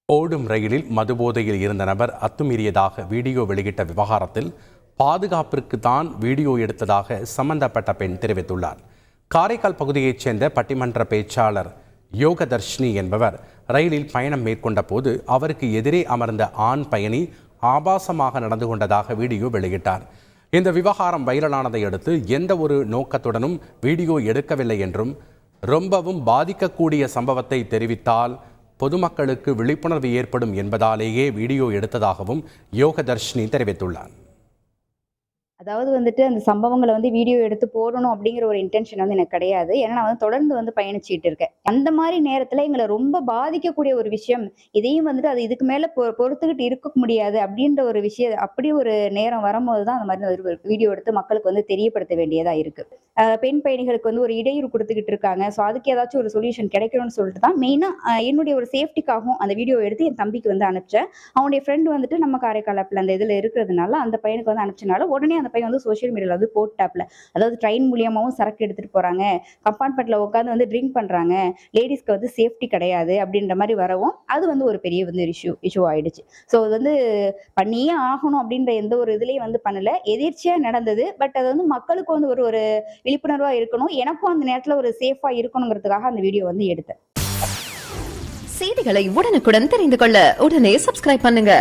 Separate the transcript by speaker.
Speaker 1: ஓடும் ரயிலில் மதுபோதையில் இருந்த நபர் அத்துமீறியதாக வீடியோ வெளியிட்ட விவகாரத்தில் பாதுகாப்பிற்கு தான் வீடியோ எடுத்ததாக சம்பந்தப்பட்ட பெண் தெரிவித்துள்ளார். காரைக்கால் பகுதியைச் சேர்ந்த பட்டிமன்ற பேச்சாளர் யோகதர்ஷினி என்பவர் ரயிலில் பயணம் மேற்கொண்ட போது அவருக்கு எதிரே அமர்ந்த ஆண் பயணி ஆபாசமாக நடந்து கொண்டதாக வீடியோ வெளியிட்டார். இந்த விவகாரம் வைரலானதை அடுத்து எந்த ஒரு நோக்கத்துடனும் வீடியோ எடுக்கவில்லை என்றும், ரொம்பவும் பாதிக்கக்கூடிய சம்பவத்தை தெரிவித்தால் பொதுமக்களுக்கு விழிப்புணர்வு ஏற்படும் என்பதாலேயே வீடியோ எடுத்ததாகவும் யோகதர்ஷினி தெரிவித்துள்ளார்.
Speaker 2: அதாவது அந்த சம்பவங்களை வீடியோ எடுத்து போடணும் அப்படிங்கிற ஒரு இன்டென்ஷன் எனக்கு கிடையாது. ஏன்னா நான் தொடர்ந்து பயணிச்சுட்டு இருக்கேன். அந்த மாதிரி நேரத்துல எங்களை ரொம்ப பாதிக்கக்கூடிய ஒரு விஷயம், இதையும் அது இதுக்கு மேல பொறுத்துக்கிட்டு இருக்க முடியாது அப்படின்ற ஒரு விஷயம், அப்படி ஒரு நேரம் வரும்போது தான் அந்த மாதிரி வீடியோ எடுத்து மக்களுக்கு தெரியப்படுத்த வேண்டியதா இருக்கு. பெண் பயணிகளுக்கு ஒரு இடையூறு கொடுத்துக்கிட்டு இருக்காங்க. ஸோ அதுக்கு ஏதாச்சும் ஒரு சொல்யூஷன் கிடைக்கணும்னு சொல்லிட்டு தான் மெயினா என்னுடைய ஒரு சேஃப்டிக்காகவும் அந்த வீடியோ எடுத்து என் தம்பிக்கு அனுப்பிச்சேன். அவனுடைய ஃப்ரெண்ட் நம்ம காரைக்கால் ஆப்ல அந்த இதுல இருக்கிறதுனால அந்த பையனுக்கு அனுப்பிச்சனால உடனே அந்த பையன் சோஷியல் மீடியால போட்டாப்ல. அதாவது ட்ரெயின் மூலியமாவும் சரக்கு எடுத்துட்டு போறாங்க, கம்பார்ட்மெண்ட்ல உட்காந்து ட்ரிங்க் பண்றாங்க, லேடிஸ்க்கு சேஃப்டி கிடையாது அப்படின்ற மாதிரி வரவும் அது ஒரு பெரிய இஷ்யூ ஆயிடுச்சு. ஸோ அது பண்ணியே ஆகணும் அப்படின்ற எந்த ஒரு இதுலயும் பண்ணல, எதிர்ச்சியா நடந்தது. பட் அது மக்களுக்கு ஒரு விழிப்புணர்வா இருக்கணும், எனக்கும் அந்த நேரத்துல ஒரு சேஃபா இருக்கணுங்கிறதுக்காக அந்த வீடியோ எடுத்தேன்.
Speaker 3: செய்திகளை உடனுக்குடன் தெரிந்து கொள்ள உடனே சப்ஸ்கிரைப் பண்ணுங்க.